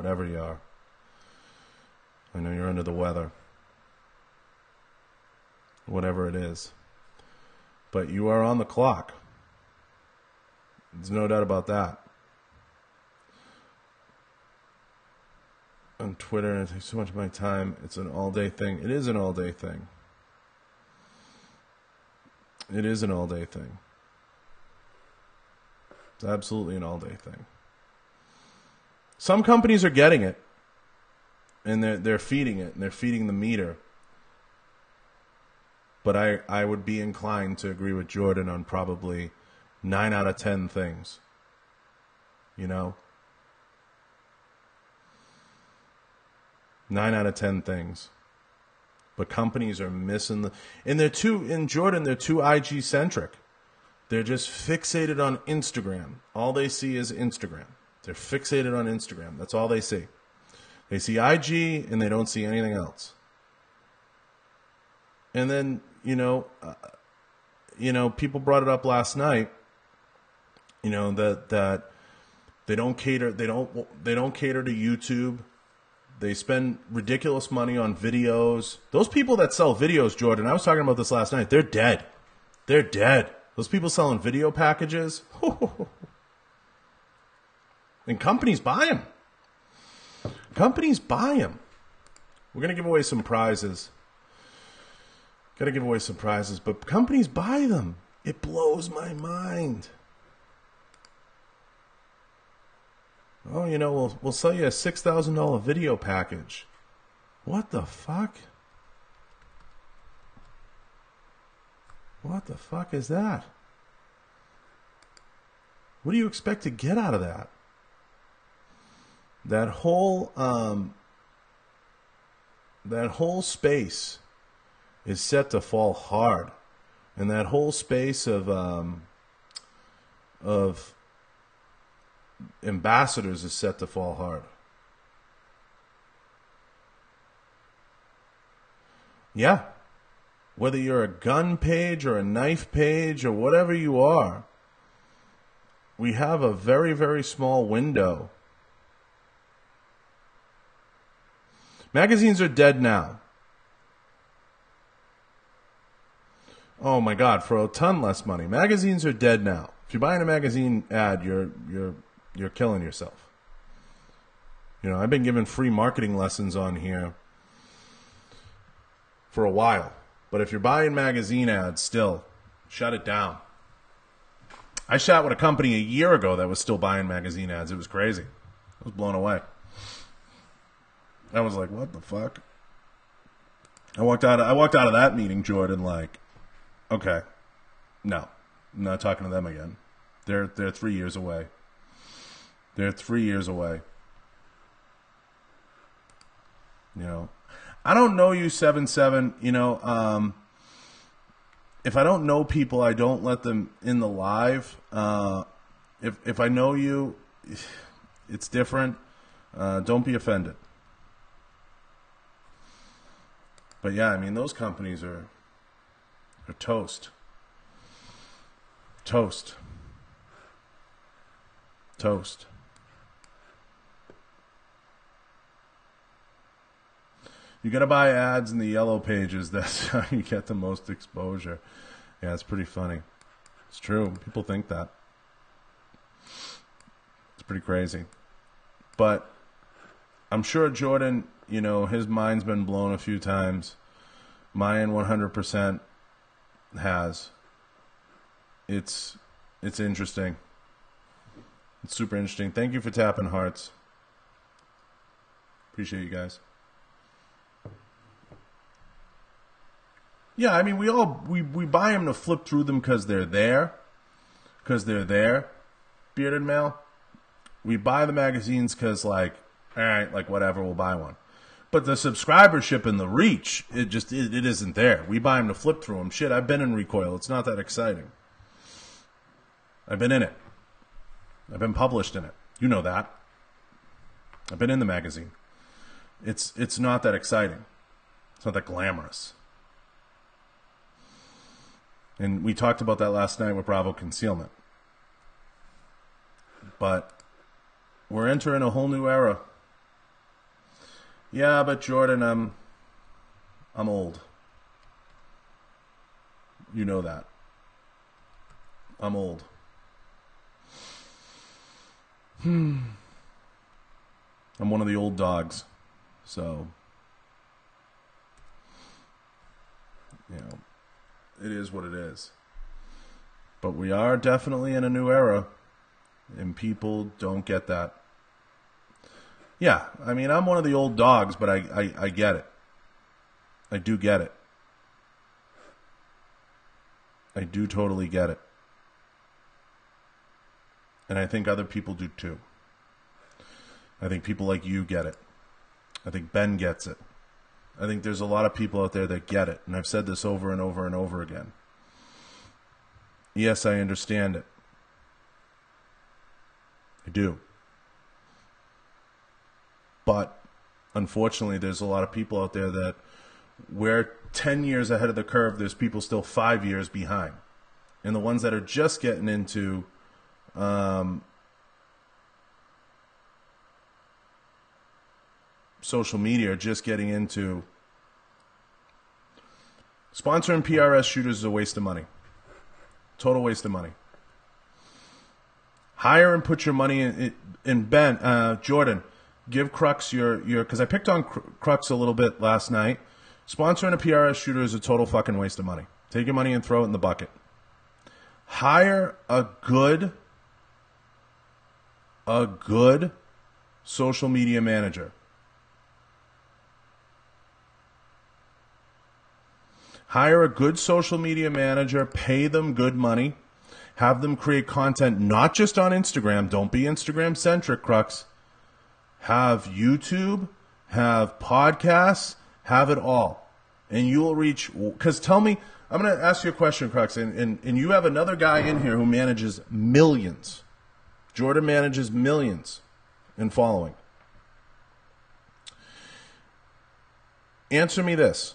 whatever you are. I know you're under the weather. Whatever it is. But you are on the clock. There's no doubt about that. On Twitter, it takes so much of my time. It's an all-day thing. It is an all-day thing. It is an all-day thing. It's absolutely an all-day thing. Some companies are getting it, and they're feeding it, and they're feeding the meter. But I would be inclined to agree with Jordan on probably 9 out of 10 things. You know? 9 out of 10 things. But companies are missing the... And they're too... In Jordan, they're too IG-centric. They're just fixated on Instagram. All they see is Instagram. They're fixated on Instagram. That's all they see. They see IG, and they don't see anything else. And then, people brought it up last night, that they don't cater to YouTube. They spend ridiculous money on videos. Those people that sell videos, Jordan, I was talking about this last night, they're dead. They're dead. Those people selling video packages. And companies buy them. Companies buy them. We're going to give away some prizes. Got to give away some prizes, but companies buy them. It blows my mind. Oh, we'll sell you a $6,000 video package. What the fuck? What the fuck is that? What do you expect to get out of that? That whole space is set to fall hard, and that whole space of ambassadors is set to fall hard. Yeah. Whether you're a gun page or a knife page or whatever you are, we have a very, very small window. Magazines are dead now. Oh my God, for a ton less money. Magazines are dead now. If you're buying a magazine ad, you're killing yourself. I've been given free marketing lessons on here for a while. But if you're buying magazine ads still, shut it down. I shot with a company a year ago that was still buying magazine ads. It was crazy. I was blown away. I was like, what the fuck? I walked out of that meeting, Jordan, like, okay, no, I'm not talking to them again. They're 3 years away. They're 3 years away. I don't know you, 7-7. If I don't know people, I don't let them in the live. If I know you, it's different. Don't be offended. But yeah, those companies are toast. Toast. Toast. You got to buy ads in the yellow pages. That's how you get the most exposure. Yeah, it's pretty funny. It's true. People think that. It's pretty crazy. But I'm sure Jordan, his mind's been blown a few times. Mine 100% has. It's interesting. It's super interesting. Thank you for tapping hearts. Appreciate you guys. Yeah, we buy them to flip through them because they're there. Bearded Male. We buy the magazines because, all right, whatever, we'll buy one. But the subscribership and the reach, it isn't there. We buy them to flip through them. Shit, I've been in Recoil. It's not that exciting. I've been in it. I've been published in it. You know that. I've been in the magazine. It's not that exciting. It's not that glamorous. And we talked about that last night with Bravo Concealment. But we're entering a whole new era. Yeah, but Jordan, I'm old. You know that. I'm old. I'm one of the old dogs. So, it is what it is. But we are definitely in a new era, and people don't get that. Yeah, I mean, I'm one of the old dogs, but I get it. I do get it. I do totally get it. And I think other people do too. I think people like you get it. I think Ben gets it. I think there's a lot of people out there that get it. And I've said this over and over and over again. Yes, I understand it. I do. But unfortunately, there's a lot of people out there that we're 10 years ahead of the curve. There's people still 5 years behind. And the ones that are just getting into social media are just getting into sponsoring PRS shooters is a waste of money. Total waste of money. Hire and put your money in Ben, Jordan. Give Crux your because I picked on Crux a little bit last night. Sponsoring a PRS shooter is a total fucking waste of money. Take your money and throw it in the bucket. Hire a good social media manager. Hire a good social media manager, pay them good money, have them create content not just on Instagram. Don't be Instagram centric, Crux. Have YouTube, have podcasts, have it all. And you will reach, because tell me, I'm going to ask you a question, Crux, and you have another guy in here who manages millions. Jordan manages millions in following. Answer me this.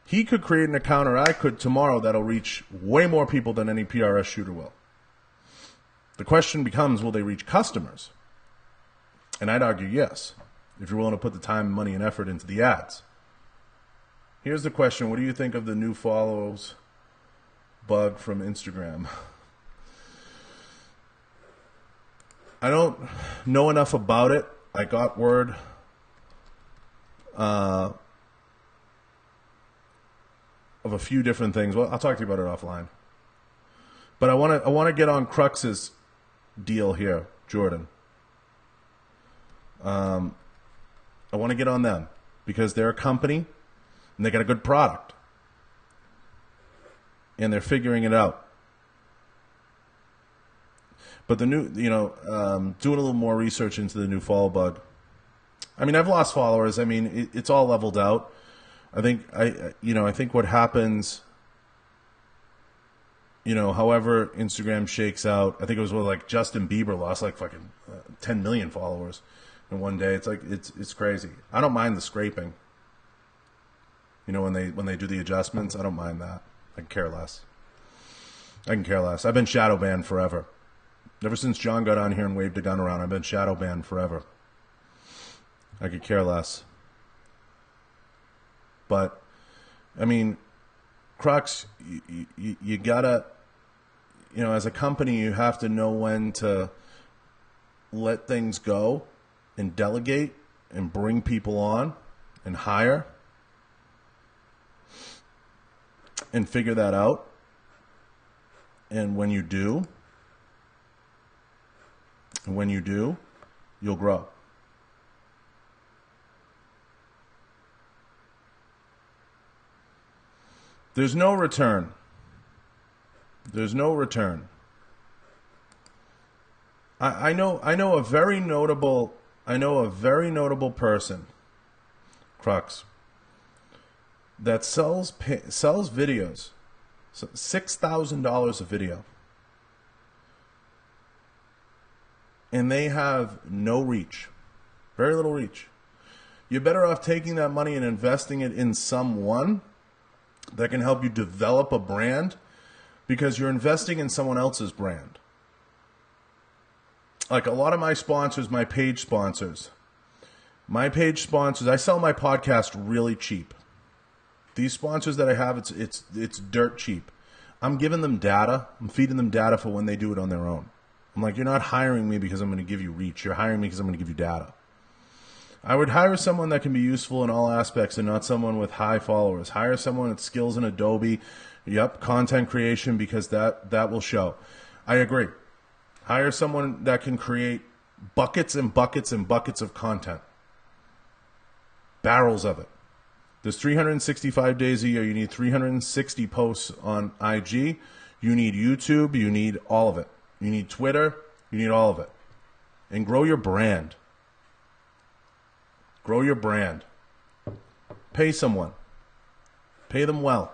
He could create an account, or I could tomorrow, that'll reach way more people than any PRS shooter will. The question becomes, will they reach customers? And I'd argue yes, if you're willing to put the time, money, and effort into the ads. Here's the question. What do you think of the new follows bug from Instagram? I don't know enough about it. I got word of a few different things. Well, I'll talk to you about it offline. But I want to get on Crux's deal here, Jordan. I want to get on them because they're a company and they got a good product and they're figuring it out. But the new, doing a little more research into the new follow bug. I mean, I've lost followers. I mean, it's all leveled out. I think I think what happens, however Instagram shakes out. I think it was like Justin Bieber lost like fucking 10 million followers in one day. It's like it's crazy. I don't mind the scraping. When they do the adjustments, I don't mind that. I can care less. I've been shadow banned forever. Ever since John got on here and waved a gun around, I've been shadow banned forever. I could care less. But, I mean, Crux, you gotta, as a company, you have to know when to let things go and delegate and bring people on and hire and figure that out. And when you do, you'll grow. There's no return. I know a very notable person, Crux, that sells videos, $6,000 a video, and they have no reach, very little reach. You're better off taking that money and investing it in someone that can help you develop a brand, because you're investing in someone else's brand. Like a lot of my sponsors, my page sponsors, My page sponsors, I sell my podcast really cheap. These sponsors that I have, it's dirt cheap. I'm giving them data. I'm feeding them data for when they do it on their own. I'm like, you're not hiring me because I'm going to give you reach. You're hiring me because I'm going to give you data. I would hire someone that can be useful in all aspects and not someone with high followers. Hire someone with skills in Adobe. Yep, content creation, because that will show. I agree. Hire someone that can create buckets and buckets and buckets of content. Barrels of it. There's 365 days a year. You need 360 posts on IG. You need YouTube. You need all of it. You need Twitter. You need all of it. And grow your brand. Grow your brand. Pay someone. Pay them well.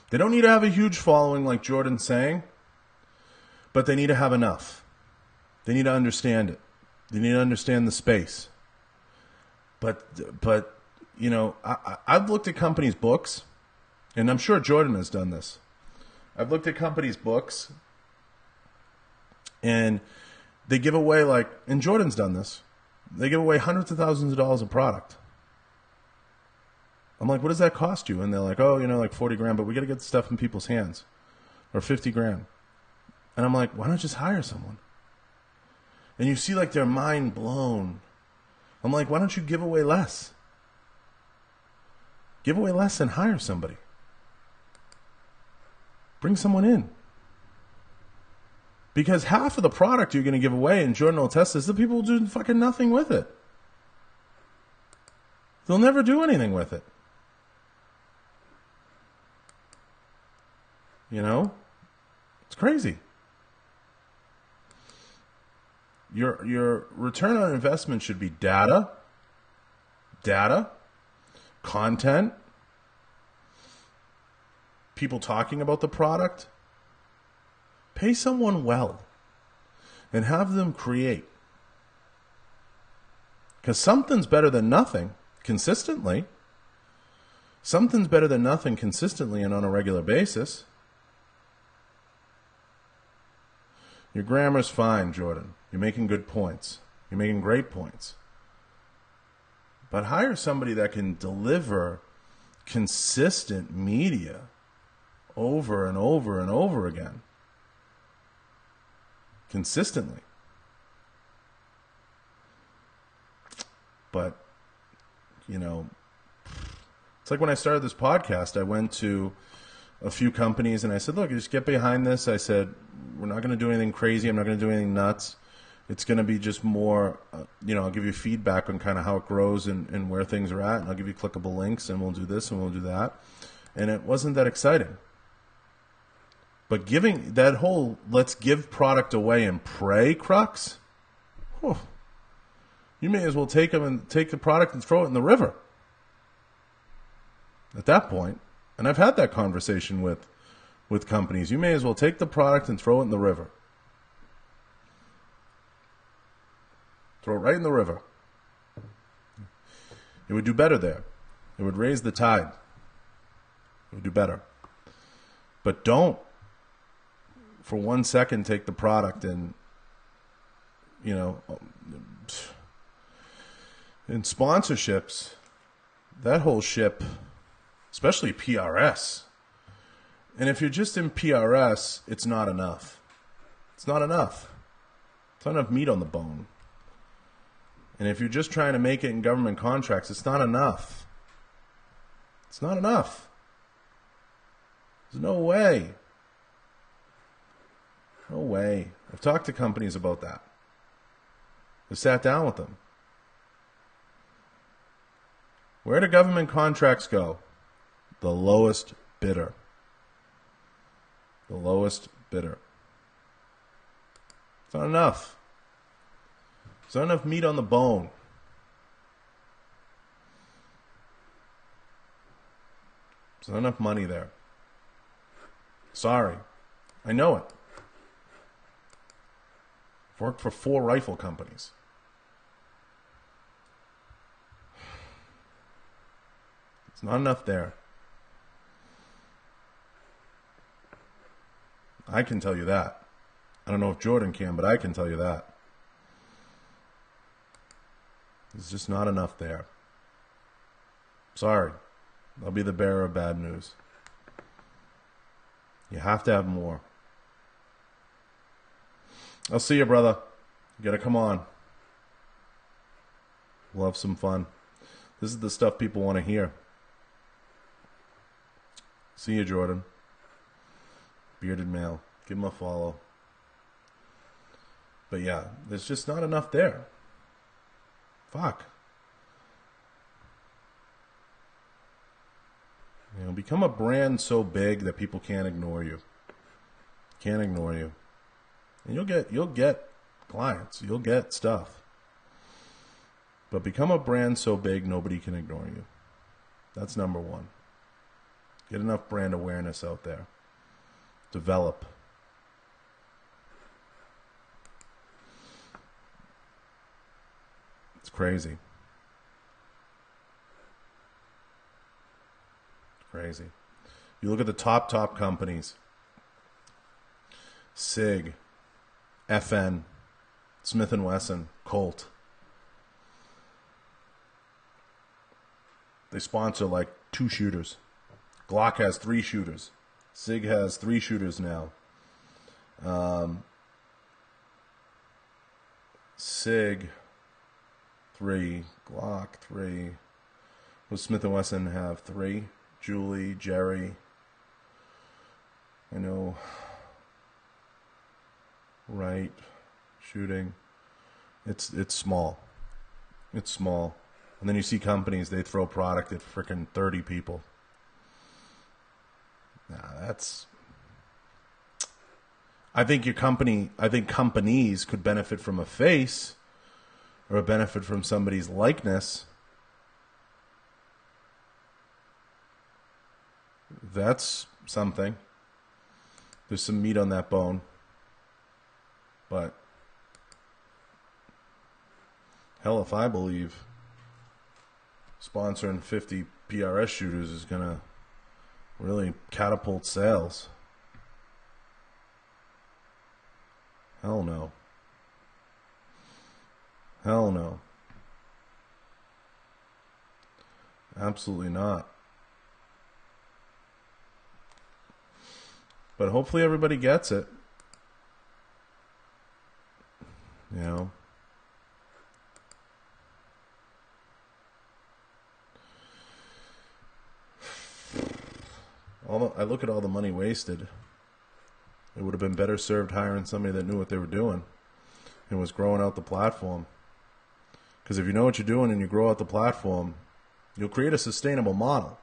They don't need to have a huge following like Jordan's saying, but they need to have enough. They need to understand it. They need to understand the space. But you know, I've looked at companies' books, and I'm sure Jordan has done this. I've looked at companies' books, and they give away, like, and Jordan's done this, they give away hundreds of thousands of dollars of product. I'm like, what does that cost you? And they're like, oh, you know, like 40 grand, but we got to get the stuff in people's hands. Or 50 grand. And I'm like, why not just hire someone? And you see, like, their mind blown. I'm like, why don't you give away less? Give away less and hire somebody. Bring someone in. Because half of the product you're going to give away, and Jordan will test this, the people will do fucking nothing with it. They'll never do anything with it. You know? It's crazy. Your return on investment should be data, content, people talking about the product. Pay someone well and have them create. Because something's better than nothing consistently. Something's better than nothing consistently and on a regular basis. Your grammar's fine, Jordan. You're making good points. You're making great points. But hire somebody that can deliver consistent media over and over and over again. Consistently. But, you know, it's like when I started this podcast, I went to a few companies and I said, look, just get behind this. I said, we're not going to do anything crazy. I'm not going to do anything nuts. It's going to be just more, you know, I'll give you feedback on kind of how it grows and where things are at. And I'll give you clickable links and we'll do this and we'll do that. And it wasn't that exciting. But giving that whole let's give product away and pray crux, whew, you may as well take the product and throw it in the river. At that point, and I've had that conversation with companies, you may as well take the product and throw it in the river. Throw it right in the river. It would do better there. It would raise the tide. It would do better. But don't, for 1 second, take the product and, you know, in sponsorships, that whole ship, especially PRS. And if you're just in PRS, it's not enough. It's not enough. It's not enough meat on the bone. And if you're just trying to make it in government contracts, it's not enough. It's not enough. There's no way. No way. I've talked to companies about that. I've sat down with them. Where do government contracts go? The lowest bidder. The lowest bidder. It's not enough. There's not enough meat on the bone. There's not enough money there. Sorry. I know it. I've worked for 4 rifle companies. It's not enough there. I can tell you that. I don't know if Jordan can, but I can tell you that. There's just not enough there. Sorry. I'll be the bearer of bad news. You have to have more. I'll see you, brother. You gotta come on. We'll have some fun. This is the stuff people want to hear. See you, Jordan. Bearded male. Give him a follow. But yeah, there's just not enough there. Fuck. You know, become a brand so big that people can't ignore you. Can't ignore you. And you'll get clients. You'll get stuff. But become a brand so big nobody can ignore you. That's number one. Get enough brand awareness out there. Develop. It's crazy. It's crazy. You look at the top companies. SIG, FN, Smith & Wesson, Colt. They sponsor like 2 shooters. Glock has 3 shooters. SIG has 3 shooters now. SIG 3, Glock 3. Will Smith & Wesson have 3? Julie, Jerry. I know. Right. Shooting. It's small. It's small. And then you see companies, they throw product at freaking 30 people. Nah, I think companies could benefit from a face or benefit from somebody's likeness. That's something. There's some meat on that bone. But hell, if I believe sponsoring 50 PRS shooters is going to really catapult sales. Hell no. Hell no. Absolutely not. But hopefully everybody gets it. You know. I look at all the money wasted. It would have been better served hiring somebody that knew what they were doing and was growing out the platform. Because if you know what you're doing and you grow out the platform, you'll create a sustainable model.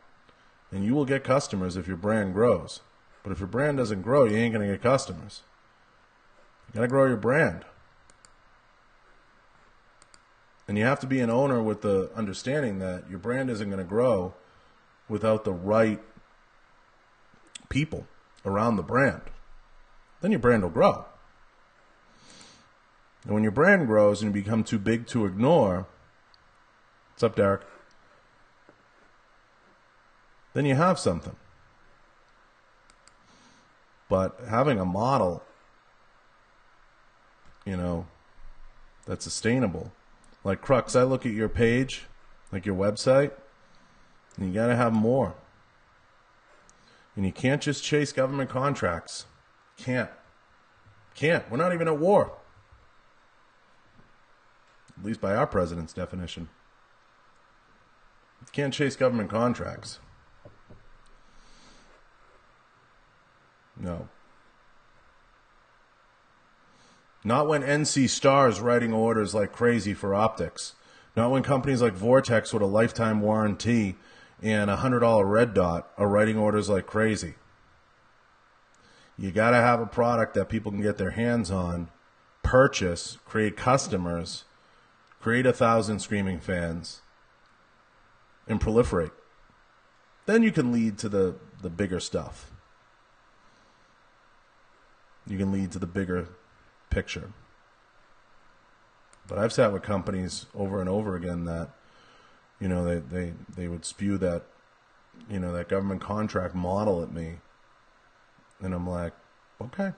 And you will get customers if your brand grows. But if your brand doesn't grow, you ain't going to get customers. You got to grow your brand. And you have to be an owner with the understanding that your brand isn't going to grow without the right people around the brand. Then your brand will grow. And when your brand grows and you become too big to ignore, what's up, Derek? Then you have something. But having a model, you know, that's sustainable. Like Crux, I look at your page, like your website, and you got to have more. And you can't just chase government contracts. Can't. We're not even at war. At least by our president's definition. You can't chase government contracts. No. Not when NC Star's writing orders like crazy for optics. Not when companies like Vortex with a lifetime warranty and a $100 red dot are writing orders like crazy. You got to have a product that people can get their hands on, purchase, create customers, create 1,000 screaming fans, and proliferate. Then you can lead to the bigger stuff. You can lead to the bigger picture. But I've sat with companies over and over again that, you know, they would spew that, you know, that government contract model at me. And I'm like, okay.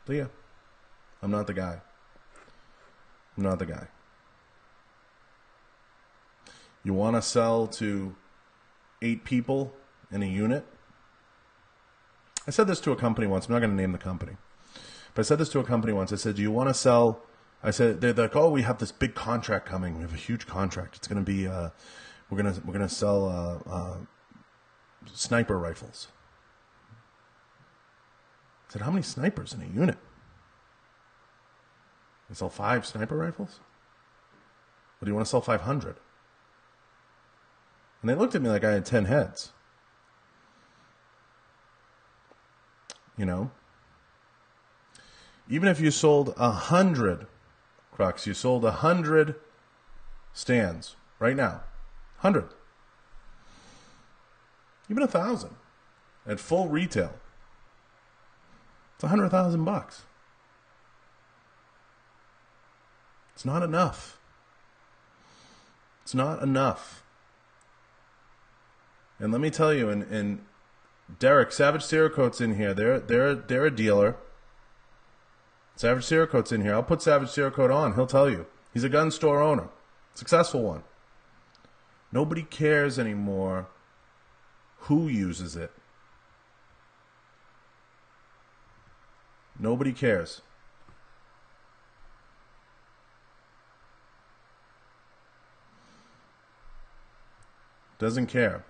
See ya. I'm not the guy. I'm not the guy. You want to sell to 8 people in a unit? I said this to a company once. I'm not going to name the company. But I said this to a company once. I said, do you want to sell? I said, they're like, oh, we have this big contract coming. We have a huge contract. It's going to be, we're going to sell sniper rifles. I said, how many snipers in a unit? You sell 5 sniper rifles? Or do you want to sell 500? And they looked at me like I had 10 heads. You know? Even if you sold 100 Crux, you sold 100 stands right now. 100. Even 1,000 at full retail. It's $100,000. It's not enough. It's not enough. And let me tell you, and Derek, Savage Cerakote's in here. They're a dealer. Savage Cerakote's in here. I'll put Savage Cerakote on. He'll tell you. He's a gun store owner. Successful one. Nobody cares anymore who uses it. Nobody cares. Doesn't care.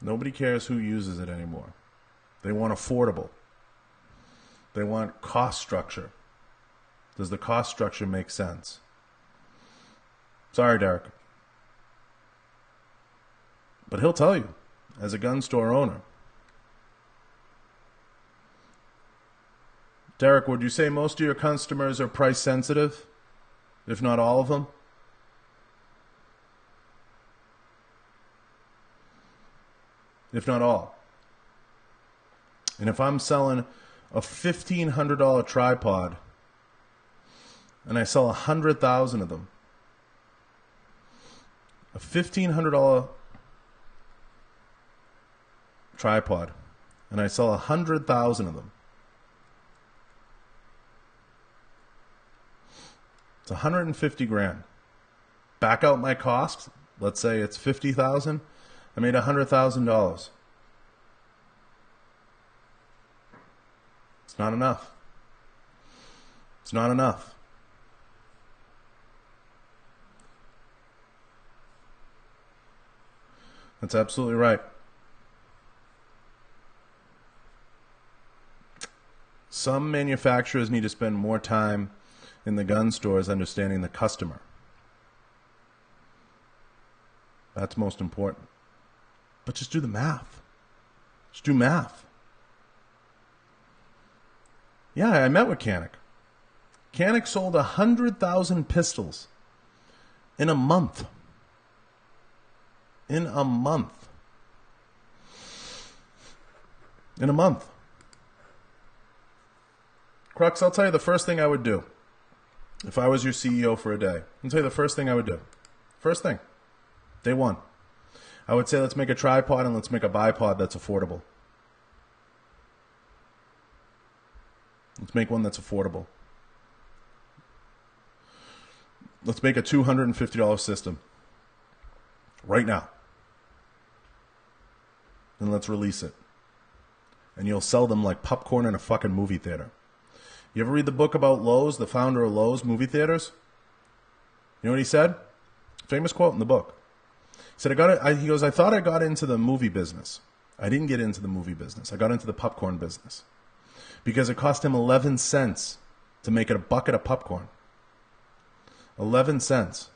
Nobody cares who uses it anymore. They want affordable. They want cost structure. Does the cost structure make sense? Sorry, Derek. But he'll tell you, as a gun store owner. Derek, would you say most of your customers are price sensitive? If not all of them? If not all. And if I'm selling a $1,500 tripod and I sell 100,000 of them, a $1,500 tripod and I sell 100,000 of them, it's 150 grand. Back out my costs. Let's say it's 50,000. I made $100,000. It's not enough. It's not enough. That's absolutely right. Some manufacturers need to spend more time in the gun stores understanding the customer. That's most important. But just do the math. Just do math. Yeah, I met with Canik. Canik sold 100,000 pistols in a month. In a month. In a month. Crux, I'll tell you the first thing I would do if I was your CEO for a day. I'll tell you the first thing I would do. First thing. Day one. I would say let's make a tripod and let's make a bipod that's affordable. Let's make one that's affordable. Let's make a $250 system. Right now. And let's release it. And you'll sell them like popcorn in a fucking movie theater. You ever read the book about Lowe's, the founder of Lowe's movie theaters? You know what he said? Famous quote in the book. He said, he goes, I thought I got into the movie business. I didn't get into the movie business. I got into the popcorn business. Because it cost him 11 cents to make it a bucket of popcorn. 11 cents.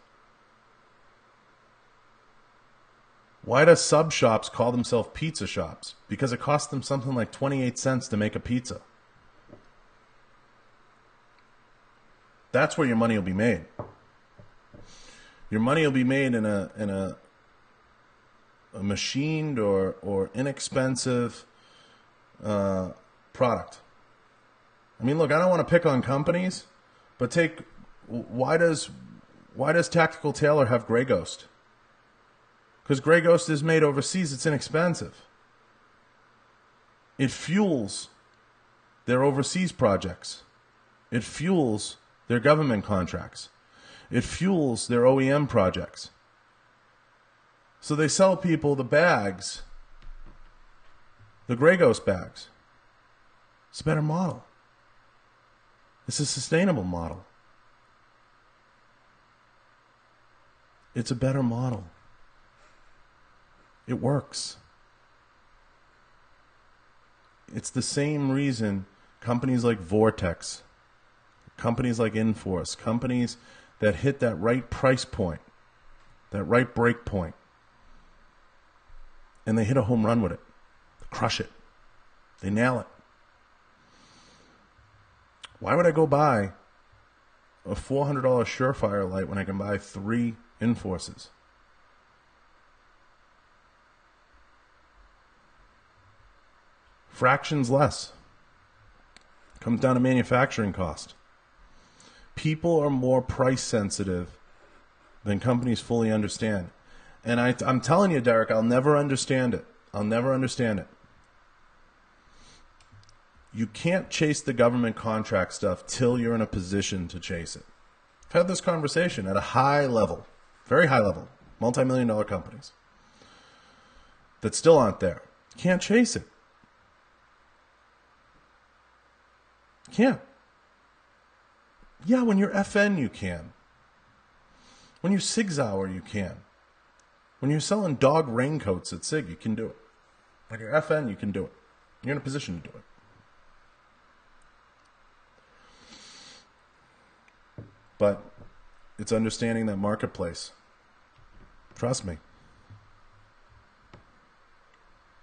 Why do sub shops call themselves pizza shops? Because it cost them something like 28 cents to make a pizza. That's where your money will be made. Your money will be made in a machined or inexpensive product. I mean, look, I don't want to pick on companies, but why does Tactical Tailor have Grey Ghost? Because Grey Ghost is made overseas. It's inexpensive. It fuels their overseas projects. It fuels their government contracts. It fuels their OEM projects. So they sell people the bags, the Grey Ghost bags. It's a better model. It's a sustainable model. It's a better model. It works. It's the same reason companies like Vortex, companies like Inforce, companies that hit that right price point, that right break point, and they hit a home run with it. They crush it. They nail it. Why would I go buy a $400 Surefire light when I can buy 3 Inforces? Fractions less. Comes down to manufacturing cost. People are more price sensitive than companies fully understand. And I'm telling you, Derek, I'll never understand it. I'll never understand it. You can't chase the government contract stuff till you're in a position to chase it. I've had this conversation at a high level, very high level, multi-million-dollar companies that still aren't there. You can't chase it. You can't. Yeah, when you're FN, you can. When you're Sig Sauer, you can. When you're selling dog raincoats at Sig, you can do it. When you're FN, you can do it. You're in a position to do it. But it's understanding that marketplace. Trust me.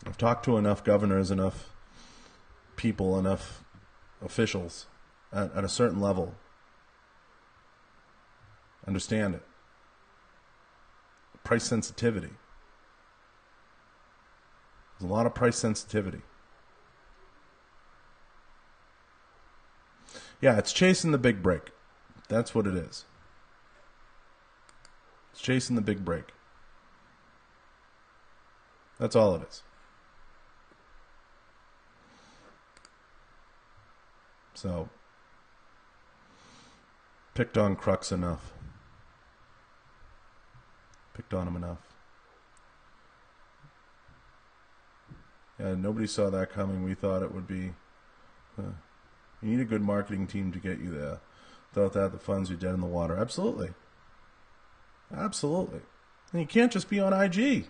I've talked to enough governors, enough people, enough officials at a certain level. Understand it. Price sensitivity. There's a lot of price sensitivity. Yeah, it's chasing the big break. That's what it is. It's chasing the big break. That's all it is. So, picked on Crux enough. Picked on him enough. Yeah, nobody saw that coming. We thought it would be... you need a good marketing team to get you there. Without that, the funds are dead in the water. Absolutely. Absolutely. And you can't just be on IG.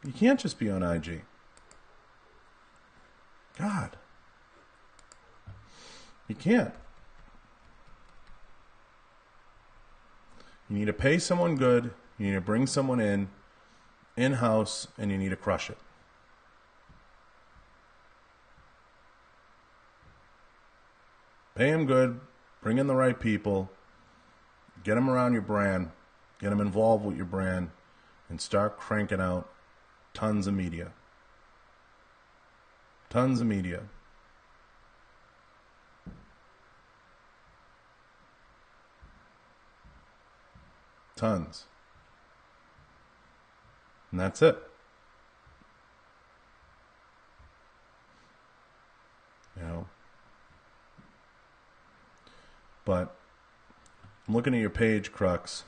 You can't just be on IG. God. You can't. You need to pay someone good. You need to bring someone in-house, and you need to crush it. Pay them good. Bring in the right people. Get them around your brand. Get them involved with your brand. And start cranking out tons of media. Tons of media. Tons. And that's it. You know. But I'm looking at your page, Crux.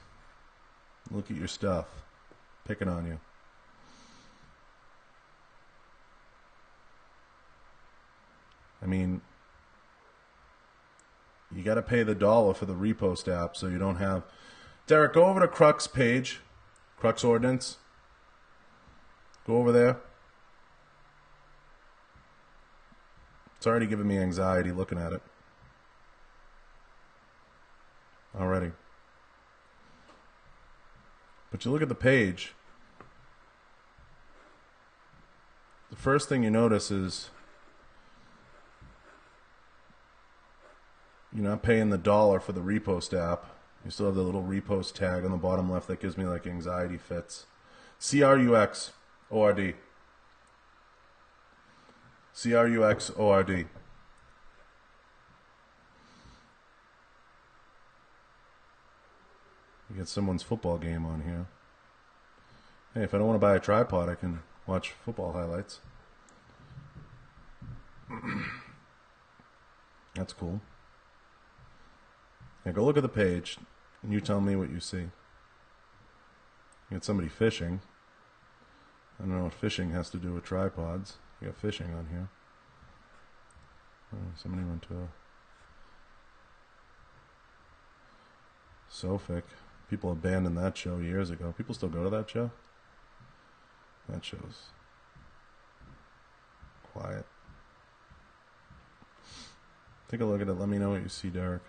Look at your stuff. Picking on you. I mean, you got to pay the $1 for the repost app, so you don't have... Derek, go over to Crux page. Crux Ordnance. Go over there. It's already giving me anxiety looking at it. Already. But you look at the page, the first thing you notice is you're not paying the $1 for the repost app. You still have the little repost tag on the bottom left that gives me like anxiety fits. CRUX ORD. CRUX ORD. You get someone's football game on here. Hey, if I don't want to buy a tripod, I can watch football highlights. That's cool. Yeah, go look at the page, and you tell me what you see. You got somebody fishing. I don't know what fishing has to do with tripods. You got fishing on here. Oh, somebody went to a Sofic. People abandoned that show years ago. People still go to that show? That show's quiet. Take a look at it. Let me know what you see, Derek.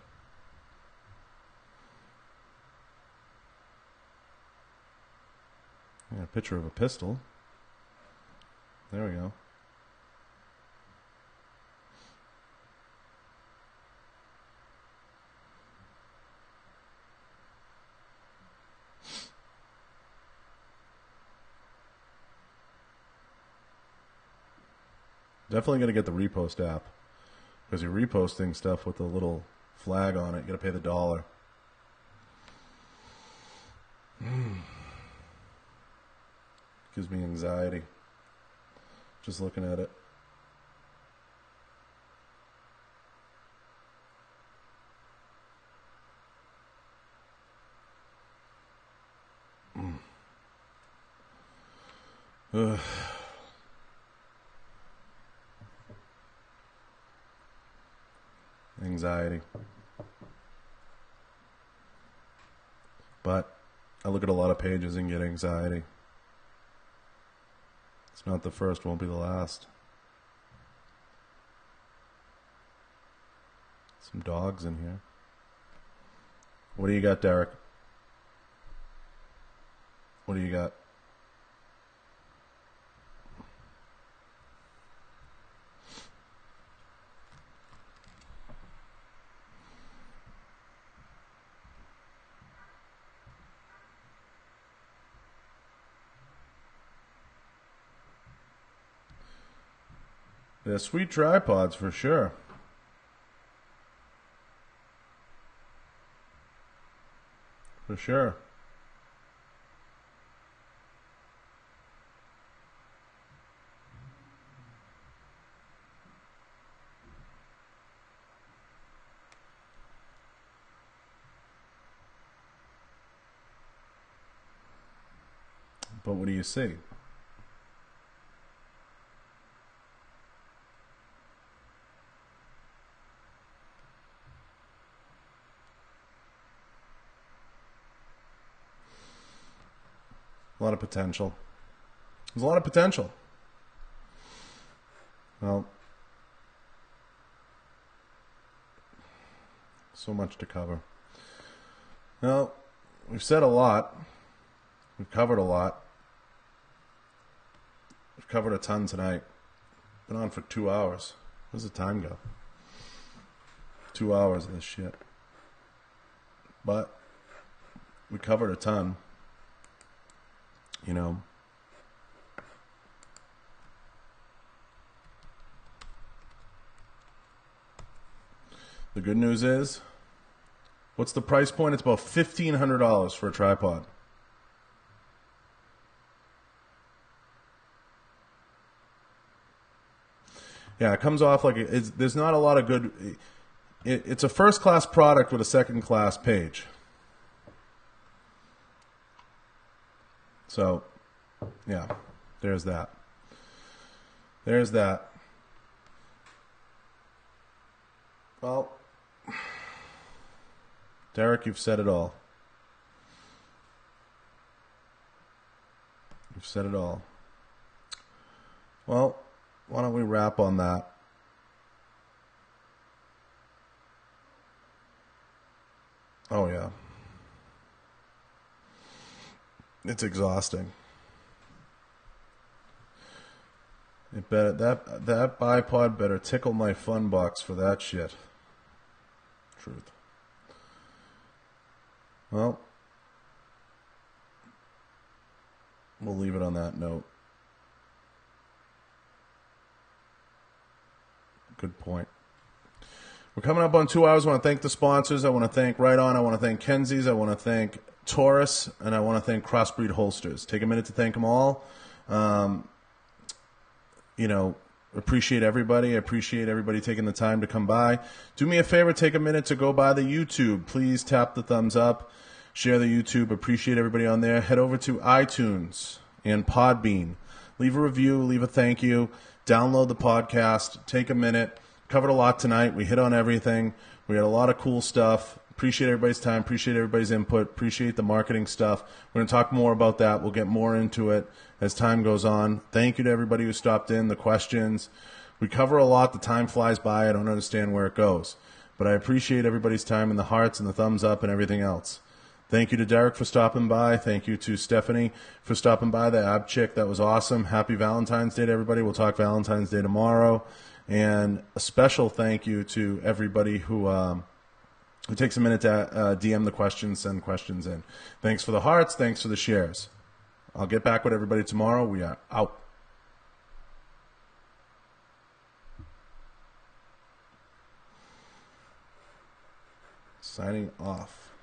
Yeah, a picture of a pistol. There we go. Definitely going to get the repost app, because you're reposting stuff with a little flag on it. You got to pay the $1. Gives me anxiety just looking at it. Anxiety. But I look at a lot of pages and get anxiety. It's not the first, won't be the last. Some dogs in here. What do you got, Derek? What do you got? They're sweet tripods for sure. For sure. But what do you see? A lot of potential. There's a lot of potential. Well, so much to cover. Well, we've said a lot. We've covered a lot. We've covered a ton tonight. Been on for 2 hours. Where's the time go? 2 hours of this shit. But we covered a ton. You know, the good news is, what's the price point? It's about $1,500 for a tripod. Yeah, it comes off like there's not a lot of good. It's a first-class product with a second-class page. So, yeah, there's that. There's that. Well, Derek, you've said it all. You've said it all. Well, why don't we wrap on that? Oh, yeah. It's exhausting. It better, that bipod better tickle my fun box for that shit. Truth. Well, we'll leave it on that note. Good point. We're coming up on 2 hours. I want to thank the sponsors. I want to thank Riton. I want to thank Kenzies. I want to thank Taurus, and I want to thank Crossbreed Holsters. Take a minute to thank them all. You know, appreciate everybody. I appreciate everybody taking the time to come by. Do me a favor, take a minute to go by the YouTube. Please tap the thumbs up, share the YouTube. Appreciate everybody on there. Head over to iTunes and Podbean. Leave a review, leave a thank you. Download the podcast. Take a minute. Covered a lot tonight. We hit on everything. We had a lot of cool stuff. Appreciate everybody's time. Appreciate everybody's input. Appreciate the marketing stuff. We're going to talk more about that. We'll get more into it as time goes on. Thank you to everybody who stopped in, the questions. We cover a lot. The time flies by. I don't understand where it goes. But I appreciate everybody's time and the hearts and the thumbs up and everything else. Thank you to Derek for stopping by. Thank you to Stephanie for stopping by, the ab chick. That was awesome. Happy Valentine's Day to everybody. We'll talk Valentine's Day tomorrow. And a special thank you to everybody who takes a minute to DM the questions, send questions in. Thanks for the hearts. Thanks for the shares. I'll get back with everybody tomorrow. We are out. Signing off.